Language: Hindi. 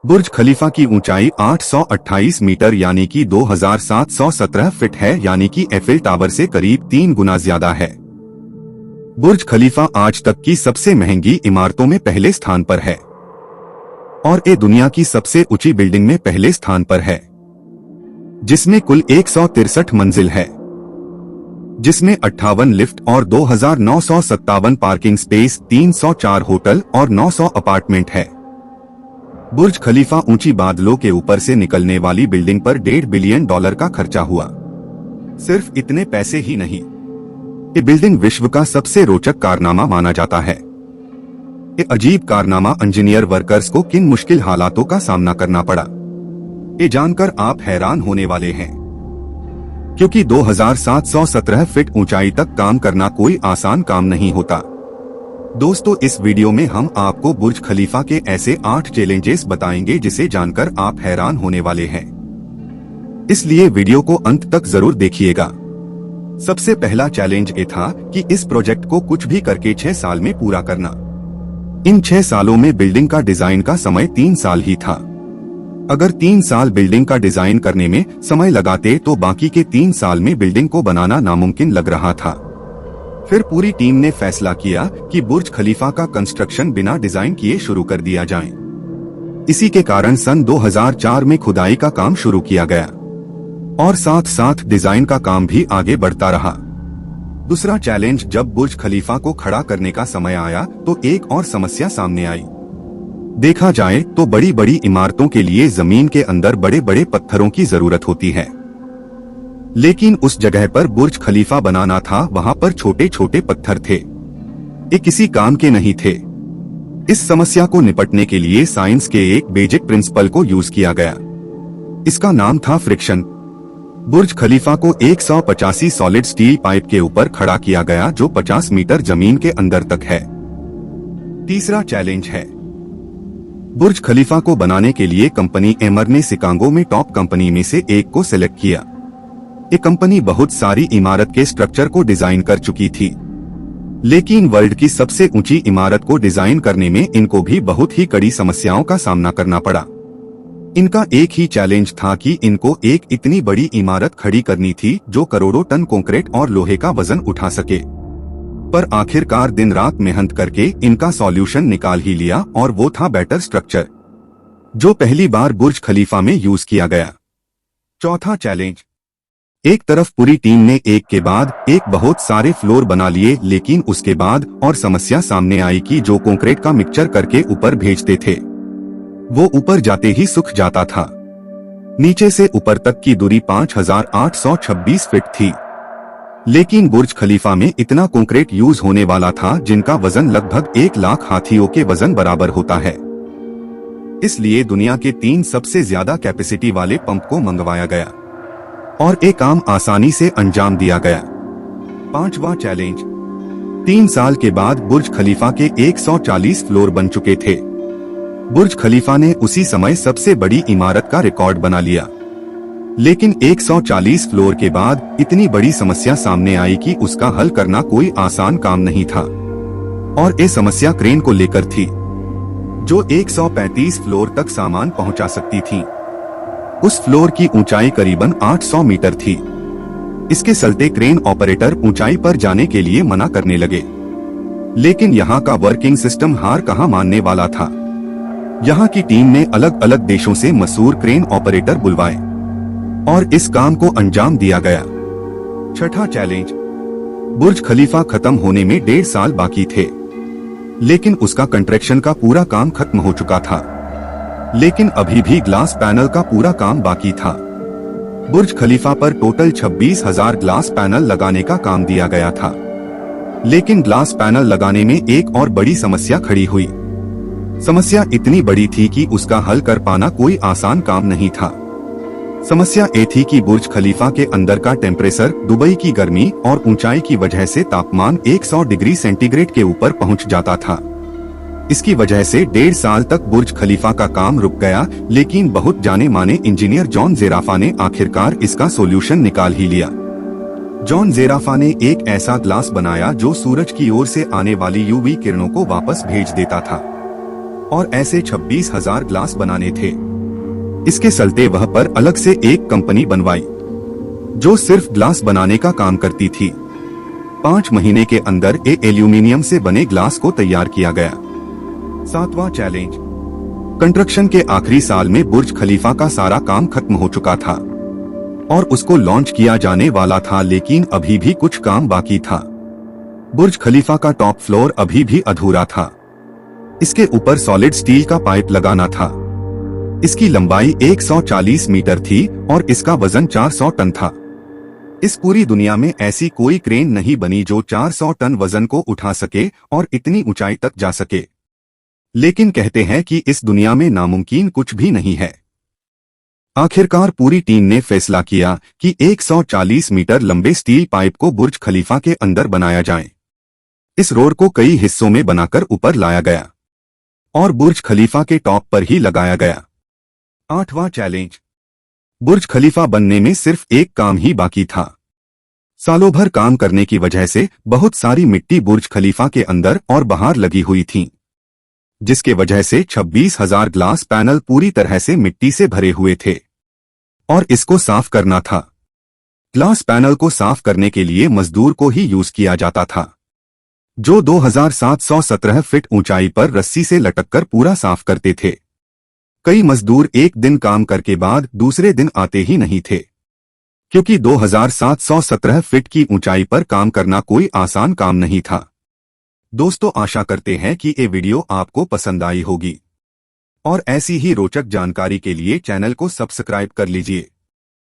बुर्ज खलीफा की ऊंचाई 828 मीटर यानी कि 2717 फीट है, यानी कि एफिल टावर से करीब 3 गुना ज्यादा है। बुर्ज खलीफा आज तक की सबसे महंगी इमारतों में पहले स्थान पर है और ये दुनिया की सबसे ऊंची बिल्डिंग में पहले स्थान पर है, जिसमें कुल 163 मंजिल है, जिसमें 58 लिफ्ट और 2957 पार्किंग स्पेस, 304 होटल और 900 अपार्टमेंट है। बुर्ज खलीफा ऊंची बादलों के ऊपर से निकलने वाली बिल्डिंग पर $1.5 बिलियन का खर्चा हुआ। सिर्फ इतने पैसे ही नहीं, ये बिल्डिंग विश्व का सबसे रोचक कारनामा माना जाता है। ये अजीब कारनामा इंजीनियर वर्कर्स को किन मुश्किल हालातों का सामना करना पड़ा, ये जानकर आप हैरान होने वाले हैं, क्योंकि 2717 फीट ऊंचाई तक काम करना कोई आसान काम नहीं होता। दोस्तों, इस वीडियो में हम आपको बुर्ज खलीफा के ऐसे 8 चैलेंजेस बताएंगे जिसे जानकर आप हैरान होने वाले हैं, इसलिए वीडियो को अंत तक जरूर देखिएगा। सबसे पहला चैलेंज ये था कि इस प्रोजेक्ट को कुछ भी करके 6 साल में पूरा करना। इन 6 सालों में बिल्डिंग का डिजाइन का समय 3 साल ही था। अगर 3 साल बिल्डिंग का डिजाइन करने में समय लगाते तो बाकी के 3 साल में बिल्डिंग को बनाना नामुमकिन लग रहा था। फिर पूरी टीम ने फैसला किया कि बुर्ज खलीफा का कंस्ट्रक्शन बिना डिजाइन किए शुरू कर दिया जाए। इसी के कारण सन 2004 में खुदाई का काम शुरू किया गया और साथ साथ डिजाइन का काम भी आगे बढ़ता रहा। दूसरा चैलेंज, जब बुर्ज खलीफा को खड़ा करने का समय आया तो एक और समस्या सामने आई। देखा जाए तो बड़ी बड़ी इमारतों के लिए जमीन के अंदर बड़े बड़े पत्थरों की जरूरत होती है, लेकिन उस जगह पर बुर्ज खलीफा बनाना था, वहां पर छोटे छोटे पत्थर थे, ये किसी काम के नहीं थे। इस समस्या को निपटने के लिए साइंस के एक बेसिक प्रिंसिपल को यूज किया गया। इसका नाम था फ्रिक्शन। बुर्ज खलीफा को 185 सॉलिड स्टील पाइप के ऊपर खड़ा किया गया जो 50 मीटर जमीन के अंदर तक है। तीसरा चैलेंज है, बुर्ज खलीफा को बनाने के लिए कंपनी एमर ने शिकागो में टॉप कंपनी में से एक को सिलेक्ट किया। ये कंपनी बहुत सारी इमारत के स्ट्रक्चर को डिजाइन कर चुकी थी, लेकिन वर्ल्ड की सबसे ऊंची इमारत को डिजाइन करने में इनको भी बहुत ही कड़ी समस्याओं का सामना करना पड़ा। इनका एक ही चैलेंज था कि इनको एक इतनी बड़ी इमारत खड़ी करनी थी जो करोड़ों टन कंक्रीट और लोहे का वजन उठा सके। पर आखिरकार दिन रात मेहनत करके इनका सॉल्यूशन निकाल ही लिया और वो था बेटर स्ट्रक्चर, जो पहली बार बुर्ज खलीफा में यूज किया गया। चौथा चैलेंज, एक तरफ पूरी टीम ने एक के बाद एक बहुत सारे फ्लोर बना लिए, लेकिन उसके बाद और समस्या सामने आई कि जो कंक्रीट का मिक्सचर करके ऊपर भेजते थे वो ऊपर जाते ही सूख जाता था। नीचे से ऊपर तक की दूरी 5826 फीट थी, लेकिन बुर्ज खलीफा में इतना कंक्रीट यूज होने वाला था जिनका वजन लगभग 1 लाख हाथियों के वजन बराबर होता है। इसलिए दुनिया के 3 सबसे ज्यादा कैपेसिटी वाले पंप को मंगवाया गया और एक काम आसानी से अंजाम दिया गया। पांचवा चैलेंज, 3 साल के बाद बुर्ज खलीफा के 140 फ्लोर बन चुके थे। बुर्ज खलीफा ने उसी समय सबसे बड़ी इमारत का रिकॉर्ड बना लिया, लेकिन 140 फ्लोर के बाद इतनी बड़ी समस्या सामने आई कि उसका हल करना कोई आसान काम नहीं था, और ये समस्या क्रेन को लेकर थी, जो 135 फ्लोर तक सामान पहुंचा सकती थी। उस फ्लोर की ऊंचाई करीबन 800 मीटर थी। इसके चलते क्रेन ऑपरेटर ऊंचाई पर जाने के लिए मना करने लगे, लेकिन यहाँ का वर्किंग सिस्टम हार कहाँ मानने वाला था। यहाँ की टीम ने अलग अलग देशों से मशहूर क्रेन ऑपरेटर बुलवाए और इस काम को अंजाम दिया गया। छठा चैलेंज, बुर्ज खलीफा खत्म होने में 1.5 साल बाकी थे, लेकिन उसका कंस्ट्रक्शन का पूरा काम खत्म हो चुका था, लेकिन अभी भी ग्लास पैनल का पूरा काम बाकी था। बुर्ज खलीफा पर टोटल 26,000 ग्लास पैनल लगाने का काम दिया गया था, लेकिन ग्लास पैनल लगाने में एक और बड़ी समस्या खड़ी हुई। समस्या इतनी बड़ी थी कि उसका हल कर पाना कोई आसान काम नहीं था। समस्या ये थी कि बुर्ज खलीफा के अंदर का टेम्परेचर दुबई की गर्मी और ऊंचाई की वजह से तापमान 100 डिग्री सेंटीग्रेड के ऊपर पहुंच जाता था। इसकी वजह से 1.5 साल तक बुर्ज खलीफा का काम रुक गया, लेकिन बहुत जाने माने इंजीनियर जॉन ज़ेराफा ने आखिरकार इसका सोल्यूशन निकाल ही लिया। जॉन ज़ेराफा ने एक ऐसा ग्लास बनाया जो सूरज की ओर से आने वाली यूवी किरणों को वापस भेज देता था। और ऐसे 26,000 ग्लास बनाने थे। इसके चलते वह पर अलग से एक कंपनी बनवाई जो सिर्फ ग्लास बनाने का काम करती थी। 5 महीने के अंदर एल्यूमिनियम से बने ग्लास को तैयार किया गया। 7वां चैलेंज। कंस्ट्रक्शन के आखिरी साल में बुर्ज खलीफा का सारा काम खत्म हो चुका था और उसको लॉन्च किया जाने वाला था, लेकिन अभी भी कुछ काम बाकी था। बुर्ज खलीफा का टॉप फ्लोर अभी भी अधूरा था। इसके ऊपर सॉलिड स्टील का पाइप लगाना था। इसकी लंबाई 140 मीटर थी और इसका वजन 400 टन था। इस पूरी दुनिया में ऐसी कोई क्रेन नहीं बनी जो 400 टन वजन को उठा सके और इतनी ऊंचाई तक जा सके। लेकिन कहते हैं कि इस दुनिया में नामुमकिन कुछ भी नहीं है। आखिरकार पूरी टीम ने फैसला किया कि 140 मीटर लंबे स्टील पाइप को बुर्ज खलीफा के अंदर बनाया जाए। इस रोड को कई हिस्सों में बनाकर ऊपर लाया गया और बुर्ज खलीफा के टॉप पर ही लगाया गया। 8वां चैलेंज। बुर्ज खलीफा बनने में सिर्फ एक काम ही बाकी था। सालों भर काम करने की वजह से बहुत सारी मिट्टी बुर्ज खलीफा के अंदर और बाहर लगी हुई थी, जिसके वजह से 26,000 ग्लास पैनल पूरी तरह से मिट्टी से भरे हुए थे और इसको साफ करना था। ग्लास पैनल को साफ करने के लिए मजदूर को ही यूज किया जाता था, जो 2717 फीट ऊंचाई पर रस्सी से लटककर पूरा साफ करते थे। कई मजदूर एक दिन काम करके बाद दूसरे दिन आते ही नहीं थे, क्योंकि 2717 फीट की ऊंचाई पर काम करना कोई आसान काम नहीं था। दोस्तों, आशा करते हैं कि ये वीडियो आपको पसंद आई होगी और ऐसी ही रोचक जानकारी के लिए चैनल को सब्सक्राइब कर लीजिए।